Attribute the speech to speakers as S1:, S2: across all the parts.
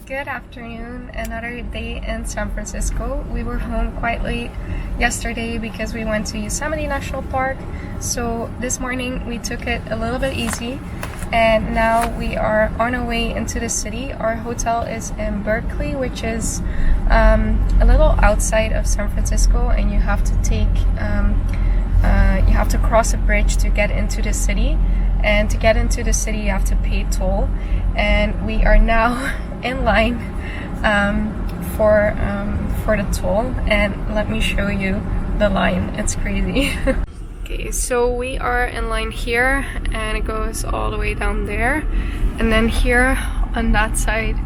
S1: Good afternoon, another day in San Francisco. We were home quite late yesterday because we went to Yosemite National Park. So this morning we took it a little bit easy and now we are on our way into the city. Our hotel is in Berkeley, which is a little outside of San Francisco, and you have to cross a bridge to get into the city. And to get into the city you have to pay toll, and we are now in line for the toll, and let me show you the line. It's crazy. Okay, so we are in line here and it goes all the way down there, and then here on that side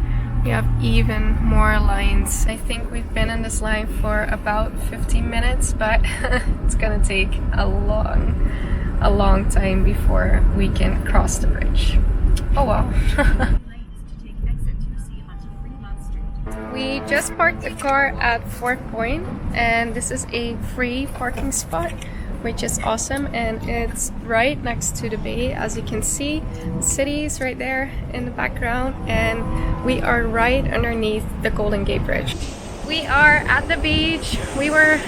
S1: we have even more lines. I think we've been in this line for about 15 minutes, but it's gonna take a long time before we can cross the bridge. Oh wow. We just parked the car at Fort Point, and this is a free parking spot, which is awesome, and it's right next to the bay. As you can see, the city is right there in the background, and we are right underneath the Golden Gate Bridge. We are at the beach. We were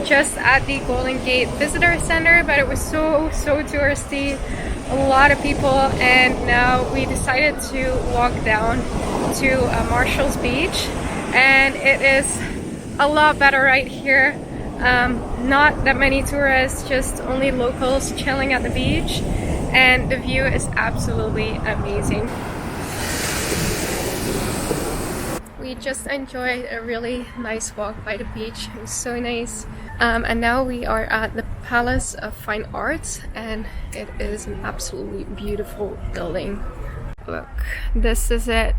S1: just at the Golden Gate Visitor Center, but it was so touristy, a lot of people, and now we decided to walk down to Marshall's Beach, and it is a lot better right here. Not that many tourists, just only locals chilling at the beach, and the view is absolutely amazing. We just enjoyed a really nice walk by the beach. It was so nice. And now we are at the Palace of Fine Arts, and it is an absolutely beautiful building. Look, this is it.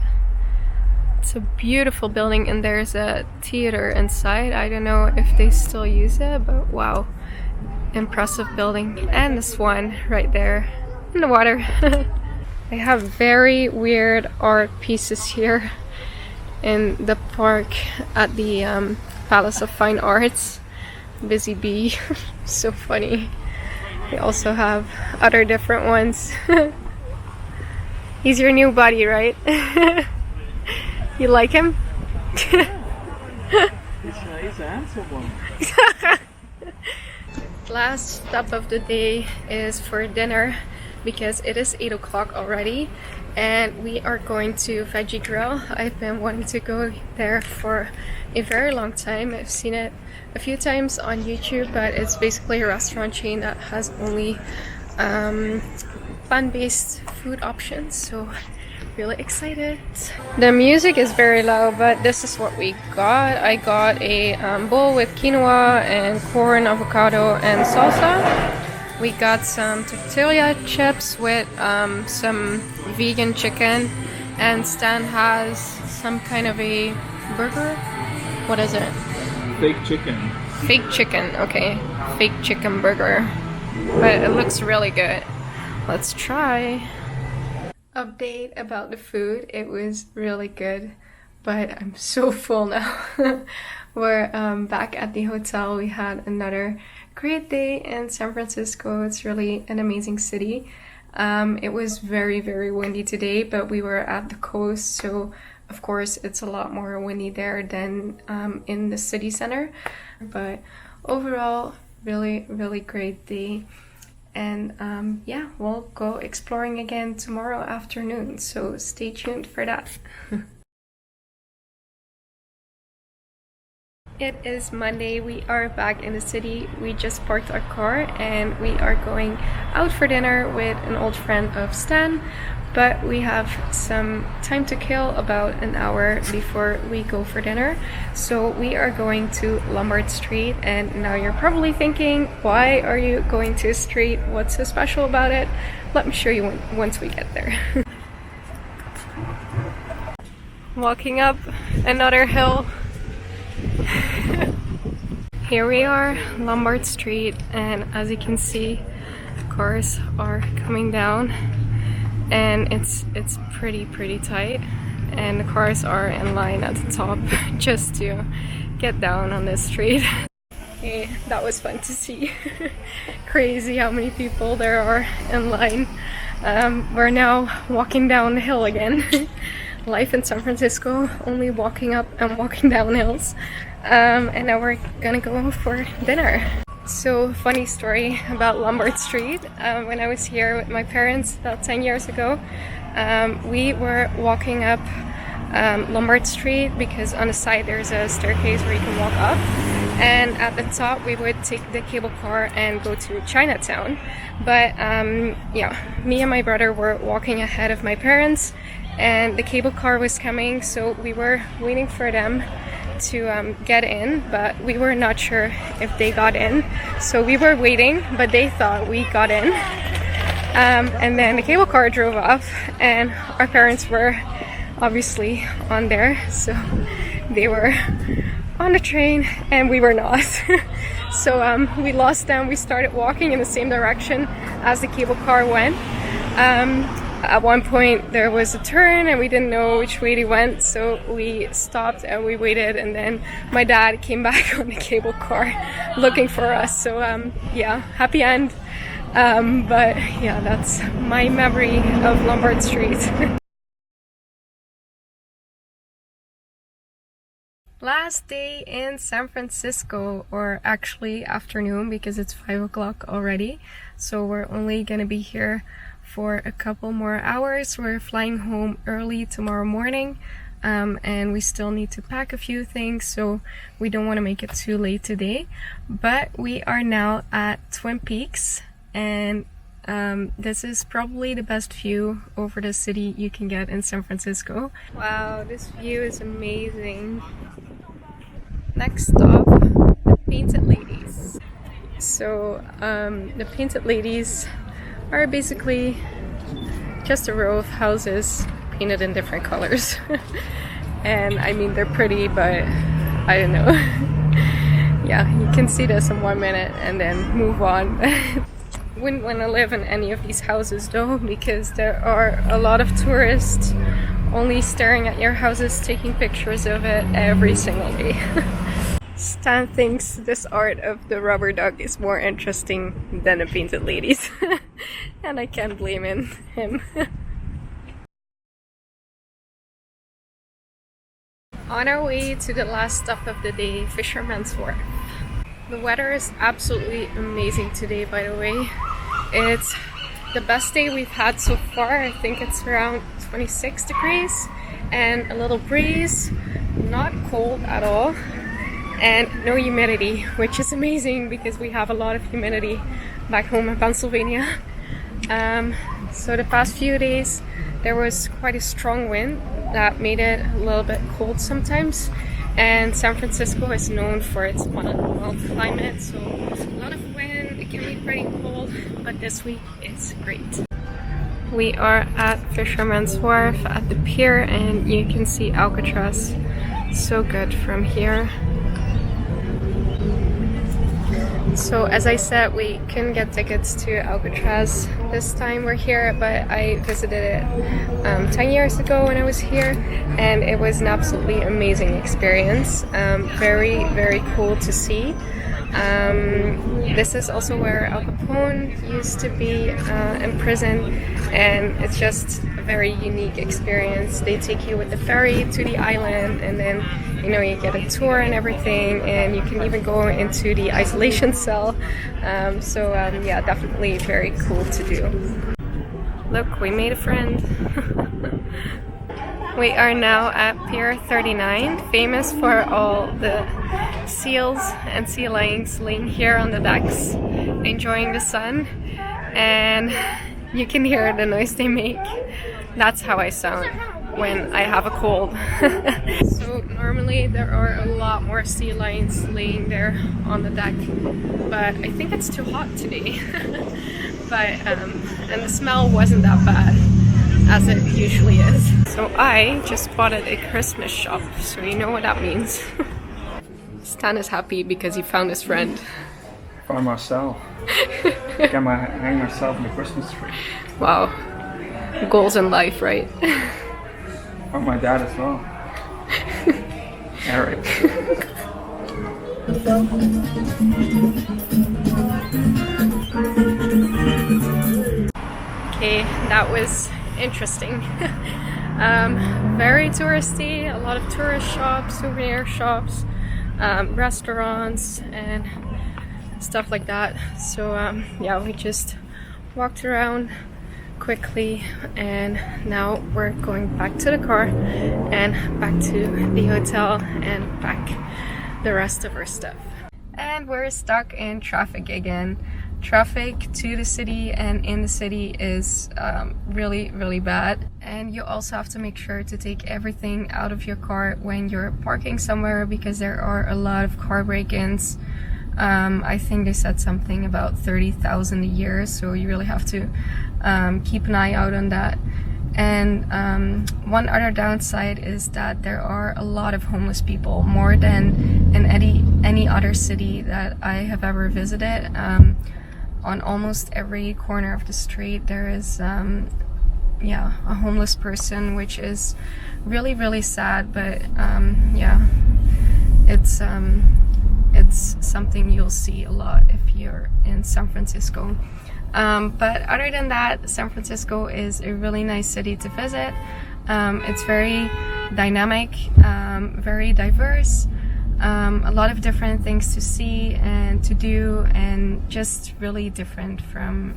S1: It's a beautiful building, and there's a theater inside. I don't know if they still use it, but wow, impressive building. And the swan right there in the water. They have very weird art pieces here in the park at the Palace of Fine Arts. Busy bee. So funny. They also have other different ones. He's your new buddy, right? You like him?
S2: He's a handsome one.
S1: Last stop of the day is for dinner because it is 8 o'clock already, and we are going to Veggie Grill. I've been wanting to go there for a very long time. I've seen it a few times on YouTube, but it's basically a restaurant chain that has only plant-based food options, so really excited. The music is very loud, but this is what we got. I got a bowl with quinoa and corn, avocado, and salsa. We got some tortilla chips with some vegan chicken, and Stan has some kind of a burger. What is it?
S2: Fake chicken.
S1: Fake chicken, okay. Fake chicken burger. But it looks really good. Let's try. Update about the food. It was really good, but I'm so full now. We're back at the hotel. We had another great day in San Francisco. It's really an amazing city. It was very windy today, but we were at the coast, so of course it's a lot more windy there than in the city center. But overall, really great day. And yeah, we'll go exploring again tomorrow afternoon, so stay tuned for that. It is Monday. We are back in the city. We just parked our car and we are going out for dinner with an old friend of Stan, but we have some time to kill, about an hour before we go for dinner. So we are going to Lombard Street, and now you're probably thinking, why are you going to a street? What's so special about it? Let me show you once we get there. Walking up another hill. Here we are, Lombard Street, and as you can see, cars are coming down, and it's pretty tight, and the cars are in line at the top just to get down on this street. Okay, that was fun to see. Crazy how many people there are in line. We're now walking down the hill again. life in San Francisco, only walking up and walking down hills. And now we're gonna go for dinner. So, funny story about Lombard Street. When I was here with my parents about 10 years ago, we were walking up Lombard Street because on the side there's a staircase where you can walk up, and at the top we would take the cable car and go to Chinatown. But yeah, me and my brother were walking ahead of my parents, and the cable car was coming, so we were waiting for them to get in, but we were not sure if they got in, so we were waiting, but they thought we got in. And then the cable car drove off, and our parents were obviously on there, so they were on the train and we were not. So we lost them. We started walking in the same direction as the cable car went. At one point there was a turn and we didn't know which way they went, so we stopped and we waited, and then my dad came back on the cable car looking for us. So yeah, happy end. But yeah, that's my memory of Lombard Street. Last day in San Francisco, or actually afternoon because it's 5 o'clock already. So we're only gonna be here for a couple more hours. We're flying home early tomorrow morning, and we still need to pack a few things, so we don't want to make it too late today. But we are now at Twin Peaks, and this is probably the best view over the city you can get in San Francisco. Wow, this view is amazing. Next stop, the Painted Ladies. So the Painted Ladies are basically just a row of houses painted in different colors. And I mean, they're pretty, but I don't know. Yeah, you can see this in 1 minute and then move on. Wouldn't want to live in any of these houses though, because there are a lot of tourists only staring at your houses, taking pictures of it every single day. Stan thinks this art of the rubber duck is more interesting than the Painted Ladies. And I can't blame him. On our way to the last stop of the day, Fisherman's Wharf. The weather is absolutely amazing today, by the way. It's the best day we've had so far. I think it's around 26 degrees and a little breeze, not cold at all, and no humidity, which is amazing because we have a lot of humidity back home in Pennsylvania. So the past few days there was quite a strong wind that made it a little bit cold sometimes, and San Francisco is known for its mild climate, so a lot of wind, it can be pretty cold, but this week it's great. We are at Fisherman's Wharf at the pier, and you can see Alcatraz so good from here. So as I said, we couldn't get tickets to Alcatraz this time we're here, but I visited it 10 years ago when I was here, and it was an absolutely amazing experience. Very, very cool to see. This is also where Al Capone used to be in prison, and it's just a very unique experience. They take you with the ferry to the island, and then you know, you get a tour and everything, and you can even go into the isolation cell. Yeah, definitely very cool to do. Look, we made a friend. We are now at Pier 39, famous for all the seals and sea lions laying here on the decks, enjoying the sun, and you can hear the noise they make. That's how I sound when I have a cold. So normally there are a lot more sea lions laying there on the deck, but I think it's too hot today. But and the smell wasn't that bad as it usually is. So I just spotted a Christmas shop, so you know what that means. Stan is happy because he found his friend.
S2: Found myself. Hang myself in the Christmas tree.
S1: Wow. Goals in life, right?
S2: Found my dad as well. Eric. Okay, that was interesting.
S1: Very touristy, a lot of tourist shops, souvenir shops, restaurants and stuff like that. So yeah, we just walked around quickly and now we're going back to the car and back to the hotel and pack the rest of our stuff. And we're stuck in traffic again. Traffic to the city and in the city is really bad, and you also have to make sure to take everything out of your car when you're parking somewhere because there are a lot of car break-ins. I think they said something about 30,000 a year, so you really have to keep an eye out on that. And one other downside is that there are a lot of homeless people, more than in any other city that I have ever visited. On almost every corner of the street there is yeah, a homeless person, which is really sad, but yeah, it's something you'll see a lot if you're in San Francisco. But other than that, San Francisco is a really nice city to visit. It's very dynamic, very diverse. A lot of different things to see and to do, and just really different from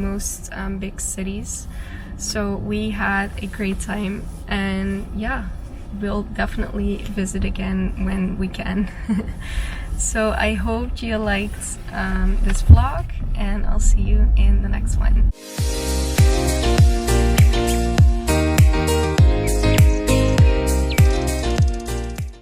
S1: most big cities. So we had a great time, and yeah, we'll definitely visit again when we can. So I hope you liked this vlog, and I'll see you in the next one.